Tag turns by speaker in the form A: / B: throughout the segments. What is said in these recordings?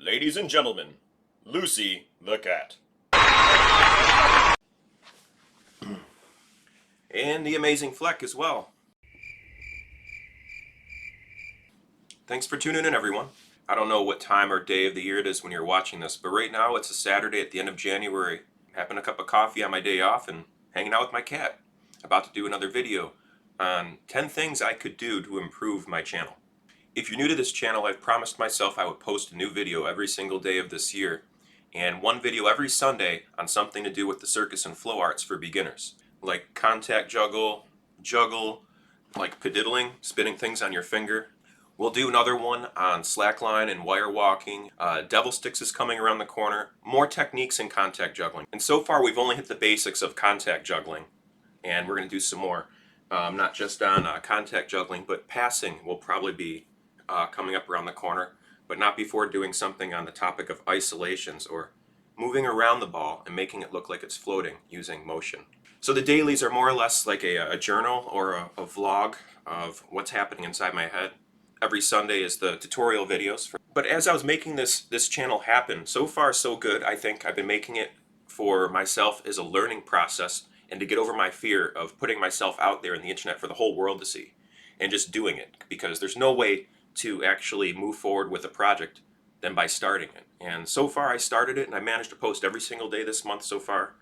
A: Ladies and gentlemen, Lucy the cat. And the amazing Flec as well. Thanks for tuning in, everyone. I don't know what time or day of the year it is when you're watching this, but right now it's a Saturday at the end of January. Having a cup of coffee on my day off and hanging out with my cat. About to do another video on 10 things I could do to improve my channel. If you're new to this channel, I've promised myself I would post a new video every single day of this year, and one video every Sunday on something to do with the circus and flow arts for beginners, like contact juggle, like pediddling, spinning things on your finger. We'll do another one on slackline and wire walking. Devil sticks is coming around the corner. More techniques in contact juggling. And so far we've only hit the basics of contact juggling, and we're going to do some more. Not just on contact juggling, but passing will probably be coming up around the corner, but not before doing something on the topic of isolations, or moving around the ball and making it look like it's floating using motion. So the dailies are more or less like a journal or a vlog of what's happening inside my head. Every Sunday is the tutorial videos. But as I was making this channel happen, so far so good. I think I've been making it for myself as a learning process and to get over my fear of putting myself out there in the internet for the whole world to see and just doing it, because there's no way to actually move forward with a project than by starting it. And so far I started it and I managed to post every single day this month so far.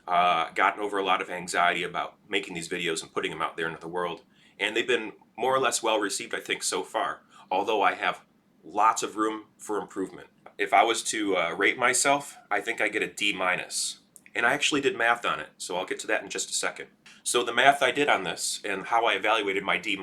A: Gotten over a lot of anxiety about making these videos and putting them out there into the world. And they've been more or less well received, I think, so far, although I have lots of room for improvement. If I was to rate myself, I think I get a D-. And I actually did math on it, so I'll get to that in just a second. So the math I did on this and how I evaluated my D-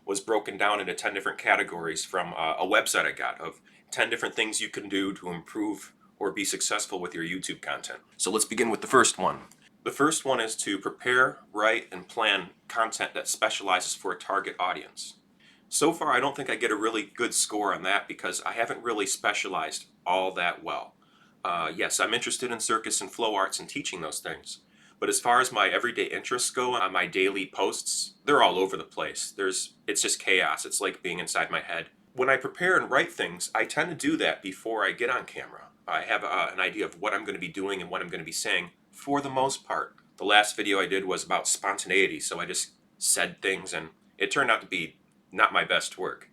A: was broken down into 10 different categories from a website I got of 10 different things you can do to improve or be successful with your YouTube content. So let's begin with the first one. The first one is to prepare, write, and plan content that specializes for a target audience. So far, I don't think I get a really good score on that because I haven't really specialized all that well. Yes, I'm interested in circus and flow arts and teaching those things. But as far as my everyday interests go on my daily posts, they're all over the place. It's just chaos. It's like being inside my head. When I prepare and write things, I tend to do that before I get on camera. I have an idea of what I'm going to be doing and what I'm going to be saying for the most part. The last video I did was about spontaneity, so I just said things and it turned out to be not my best work.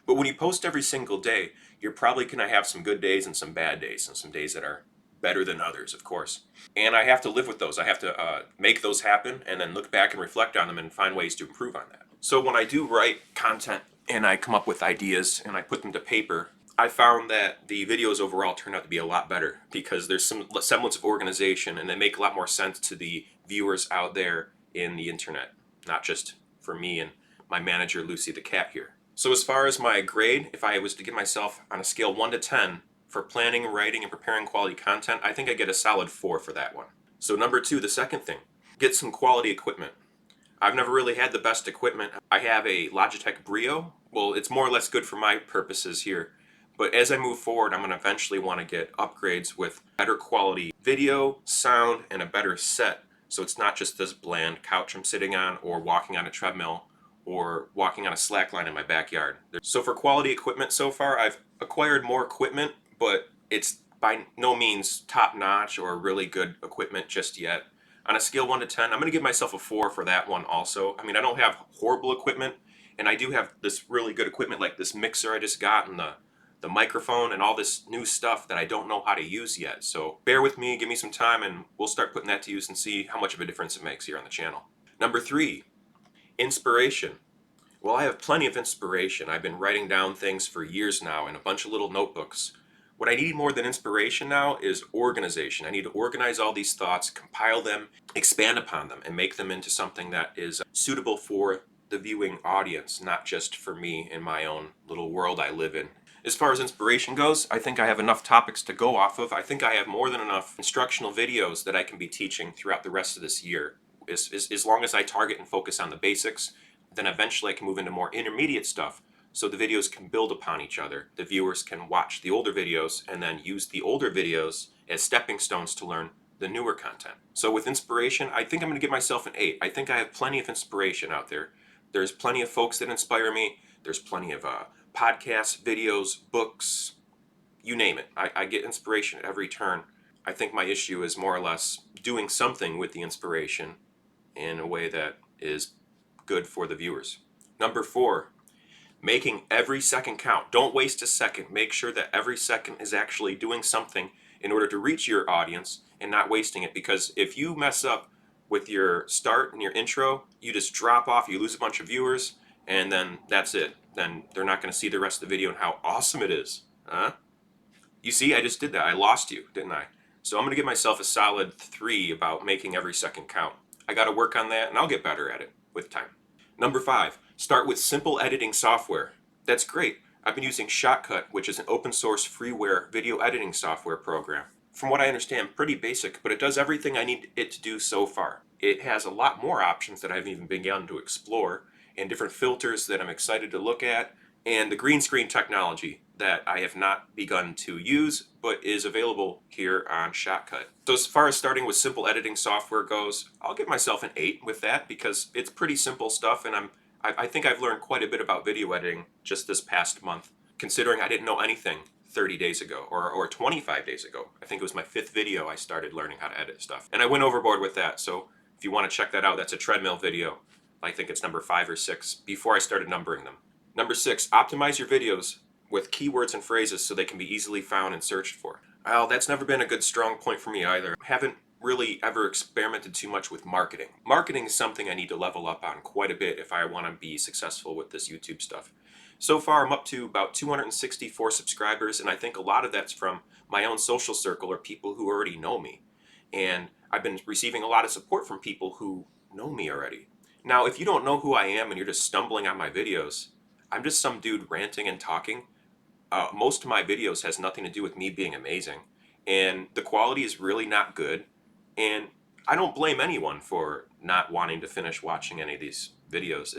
A: But when you post every single day, you're probably going to have some good days and some bad days, and some days that are better than others, of course. And I have to live with those. I have to make those happen and then look back and reflect on them and find ways to improve on that. So when I do write content and I come up with ideas and I put them to paper, I found that the videos overall turn out to be a lot better because there's some semblance of organization and they make a lot more sense to the viewers out there in the internet, not just for me and my manager Lucy the cat here. So as far as my grade, if I was to give myself on a scale 1 to 10 for planning, writing, and preparing quality content, I think I get a solid 4 for that one. So number 2, the second thing, get some quality equipment. I've never really had the best equipment. I have a Logitech Brio. Well, it's more or less good for my purposes here. But as I move forward, I'm going to eventually want to get upgrades with better quality video, sound, and a better set. So it's not just this bland couch I'm sitting on or walking on a treadmill or walking on a slackline in my backyard. So for quality equipment so far, I've acquired more equipment, but it's by no means top-notch or really good equipment just yet. On a scale 1 to 10, I'm going to give myself a 4 for that one also. I mean, I don't have horrible equipment, and I do have this really good equipment like this mixer I just got and the microphone and all this new stuff that I don't know how to use yet. So bear with me, give me some time, and we'll start putting that to use and see how much of a difference it makes here on the channel. Number 3, inspiration. Well, I have plenty of inspiration. I've been writing down things for years now in a bunch of little notebooks. What I need more than inspiration now is organization. I need to organize all these thoughts, compile them, expand upon them, and make them into something that is suitable for the viewing audience, not just for me in my own little world I live in. As far as inspiration goes, I think I have enough topics to go off of. I think I have more than enough instructional videos that I can be teaching throughout the rest of this year. As long as I target and focus on the basics, then eventually I can move into more intermediate stuff. So the videos can build upon each other. The viewers can watch the older videos and then use the older videos as stepping stones to learn the newer content. So with inspiration, I think I'm going to give myself an 8. I think I have plenty of inspiration out there. There's plenty of folks that inspire me. There's plenty of podcasts, videos, books, you name it. I get inspiration at every turn. I think my issue is more or less doing something with the inspiration in a way that is good for the viewers. Number 4, making every second count. Don't waste a second. Make sure that every second is actually doing something in order to reach your audience and not wasting it. Because if you mess up with your start and your intro, you just drop off, you lose a bunch of viewers, and then that's it. Then they're not going to see the rest of the video and how awesome it is. Huh? You see, I just did that. I lost you, didn't I? So I'm going to give myself a solid 3 about making every second count. I got to work on that, and I'll get better at it with time. Number 5, start with simple editing software. That's great. I've been using Shotcut, which is an open source freeware video editing software program. From what I understand, pretty basic, but it does everything I need it to do so far. It has a lot more options that I haven't even begun to explore, and different filters that I'm excited to look at, and the green screen technology that I have not begun to use, but is available here on Shotcut. So as far as starting with simple editing software goes, I'll give myself an 8 with that because it's pretty simple stuff, and I think I've learned quite a bit about video editing just this past month, considering I didn't know anything 30 days ago or 25 days ago. I think it was my 5th video I started learning how to edit stuff. And I went overboard with that, so if you want to check that out, that's a treadmill video. I think it's number 5 or 6 before I started numbering them. Number 6, optimize your videos with keywords and phrases so they can be easily found and searched for. Well, that's never been a good strong point for me either. I haven't really ever experimented too much with marketing. Marketing is something I need to level up on quite a bit if I want to be successful with this YouTube stuff. So far, I'm up to about 264 subscribers, and I think a lot of that's from my own social circle or people who already know me. And I've been receiving a lot of support from people who know me already. Now, if you don't know who I am and you're just stumbling on my videos, I'm just some dude ranting and talking. Most of my videos has nothing to do with me being amazing, and the quality is really not good, and I don't blame anyone for not wanting to finish watching any of these videos.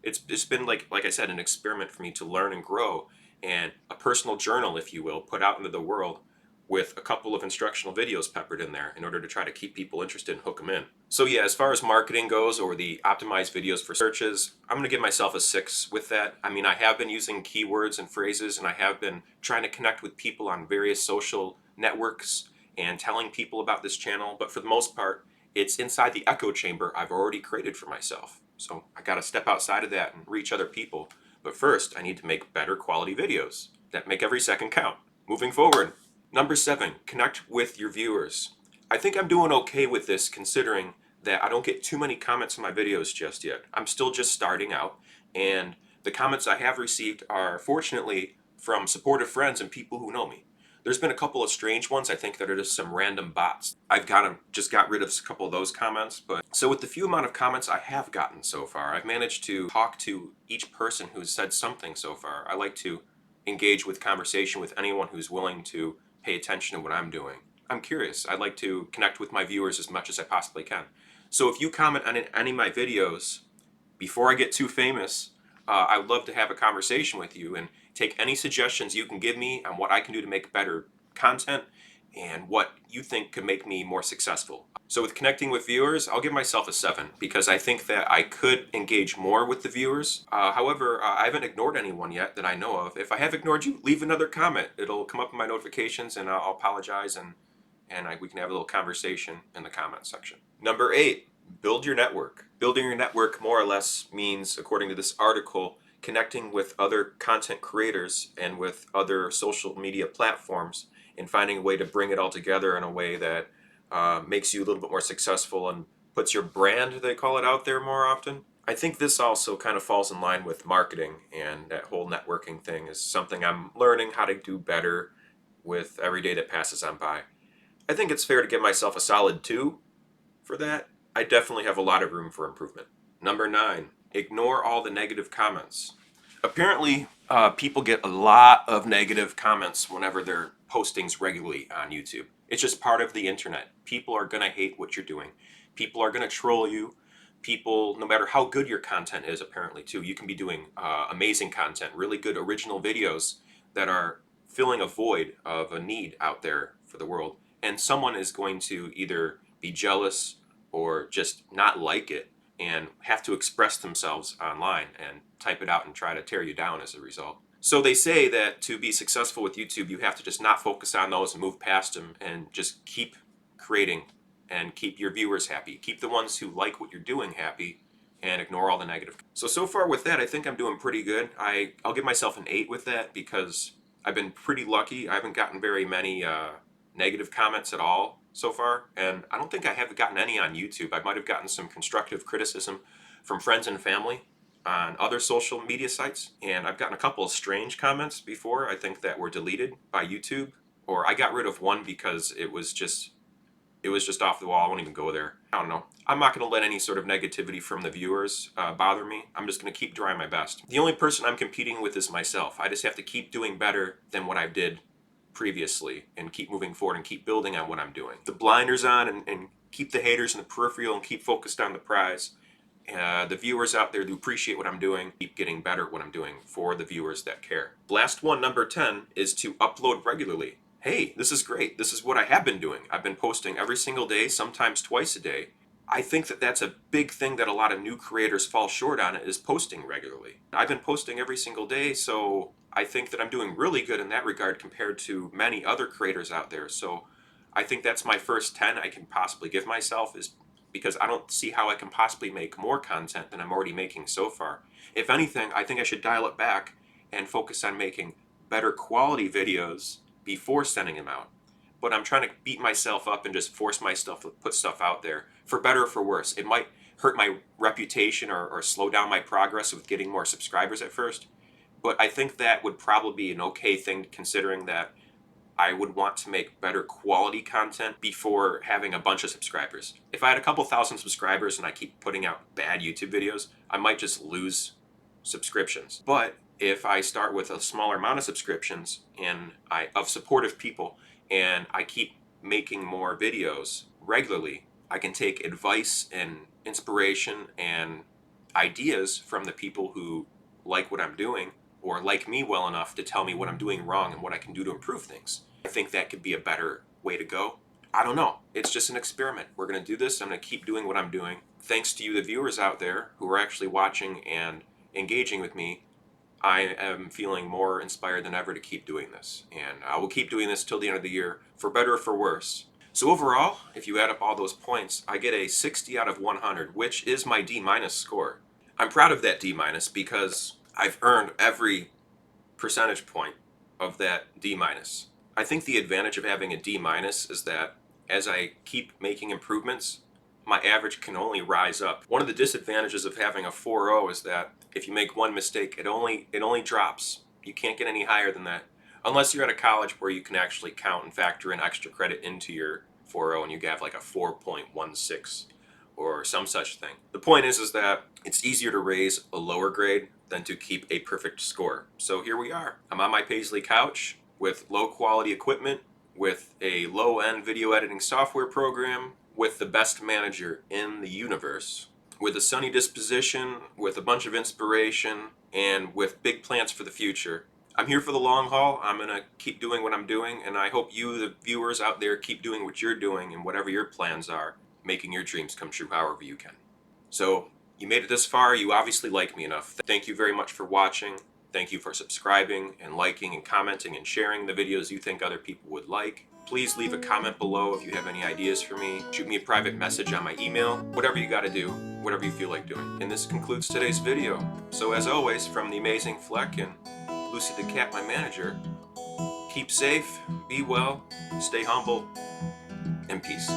A: It's been like I said, an experiment for me to learn and grow, and a personal journal, if you will, put out into the world with a couple of instructional videos peppered in there in order to try to keep people interested and hook them in. So yeah, as far as marketing goes or the optimized videos for searches, I'm going to give myself a 6 with that. I mean, I have been using keywords and phrases, and I have been trying to connect with people on various social networks and telling people about this channel, but for the most part, it's inside the echo chamber I've already created for myself. So I got to step outside of that and reach other people. But first, I need to make better quality videos that make every second count. Moving forward. Number 7, connect with your viewers. I think I'm doing okay with this considering that I don't get too many comments on my videos just yet. I'm still just starting out, and the comments I have received are fortunately from supportive friends and people who know me. There's been a couple of strange ones, I think, that are just some random bots. I've just got rid of a couple of those comments, but so with the few amount of comments I have gotten so far, I've managed to talk to each person who's said something so far. I like to engage with conversation with anyone who's willing to pay attention to what I'm doing. I'm curious. I'd like to connect with my viewers as much as I possibly can. So if you comment on any of my videos before I get too famous, I would love to have a conversation with you and take any suggestions you can give me on what I can do to make better content and what you think could make me more successful. So with connecting with viewers, I'll give myself a 7 because I think that I could engage more with the viewers. However, I haven't ignored anyone yet that I know of. If I have ignored you, leave another comment. It'll come up in my notifications, and I'll apologize, and we can have a little conversation in the comment section. Number 8, build your network. Building your network more or less means, according to this article, connecting with other content creators and with other social media platforms and finding a way to bring it all together in a way that makes you a little bit more successful and puts your brand, they call it, out there more often. I think this also kind of falls in line with marketing, and that whole networking thing is something I'm learning how to do better with every day that passes on by. I think it's fair to give myself a solid 2 for that. I definitely have a lot of room for improvement. Number 9, ignore all the negative comments. Apparently, people get a lot of negative comments whenever they're postings regularly on YouTube. It's just part of the internet. People are going to hate what you're doing. People are going to troll you. People, no matter how good your content is, apparently too, you can be doing amazing content, really good original videos that are filling a void of a need out there for the world. And someone is going to either be jealous or just not like it and have to express themselves online and type it out and try to tear you down as a result. So they say that to be successful with YouTube, you have to just not focus on those and move past them and just keep creating and keep your viewers happy. Keep the ones who like what you're doing happy and ignore all the negative. So far with that, I think I'm doing pretty good. I'll give myself an 8 with that because I've been pretty lucky. I haven't gotten very many negative comments at all so far, and I don't think I have gotten any on YouTube. I might have gotten some constructive criticism from friends and family on other social media sites, and I've gotten a couple of strange comments before, I think, that were deleted by YouTube, or I got rid of one because it was just off the wall. I won't even go there. I don't know. I'm not going to let any sort of negativity from the viewers bother me. I'm just going to keep trying my best. The only person I'm competing with is myself. I just have to keep doing better than what I did previously and keep moving forward and keep building on what I'm doing. The blinders on and keep the haters in the peripheral and keep focused on the prize. The viewers out there who appreciate what I'm doing, keep getting better at what I'm doing for the viewers that care. Last one, number 10, is to upload regularly. Hey, this is great. This is what I have been doing. I've been posting every single day, sometimes twice a day. I think that that's a big thing that a lot of new creators fall short on, is posting regularly. I've been posting every single day, so I think that I'm doing really good in that regard compared to many other creators out there. So I think that's my first 10 I can possibly give myself, is because I don't see how I can possibly make more content than I'm already making so far. If anything, I think I should dial it back and focus on making better quality videos before sending them out. But I'm trying to beat myself up and just force myself to put stuff out there, for better or for worse. It might hurt my reputation or slow down my progress with getting more subscribers at first, but I think that would probably be an okay thing, considering that I would want to make better quality content before having a bunch of subscribers. If I had a couple thousand subscribers and I keep putting out bad YouTube videos, I might just lose subscriptions. But if I start with a smaller amount of subscriptions and of supportive people, and I keep making more videos regularly, I can take advice and inspiration and ideas from the people who like what I'm doing or like me well enough to tell me what I'm doing wrong and what I can do to improve things. I think that could be a better way to go. I don't know. It's just an experiment. We're going to do this. I'm going to keep doing what I'm doing. Thanks to you, the viewers out there who are actually watching and engaging with me, I am feeling more inspired than ever to keep doing this. And I will keep doing this till the end of the year, for better or for worse. So overall, if you add up all those points, I get a 60 out of 100, which is my D- score. I'm proud of that D- because I've earned every percentage point of that D-. I think the advantage of having a D- is that as I keep making improvements, my average can only rise up. One of the disadvantages of having a 4.0 is that if you make one mistake, it only drops. You can't get any higher than that, unless you're at a college where you can actually count and factor in extra credit into your 4.0 and you have like a 4.16 or some such thing. The point is that it's easier to raise a lower grade than to keep a perfect score. So here we are. I'm on my Paisley couch with low quality equipment, with a low-end video editing software program, with the best manager in the universe, with a sunny disposition, with a bunch of inspiration, and with big plans for the future. I'm here for the long haul. I'm going to keep doing what I'm doing, and I hope you, the viewers out there, keep doing what you're doing and whatever your plans are, making your dreams come true however you can. So, you made it this far, you obviously like me enough. Thank you very much for watching. Thank you for subscribing and liking and commenting and sharing the videos you think other people would like. Please leave a comment below if you have any ideas for me. Shoot me a private message on my email. Whatever you gotta do, whatever you feel like doing. And this concludes today's video. So as always, from the amazing Flec and Lucy the Cat, my manager, keep safe, be well, stay humble, and peace.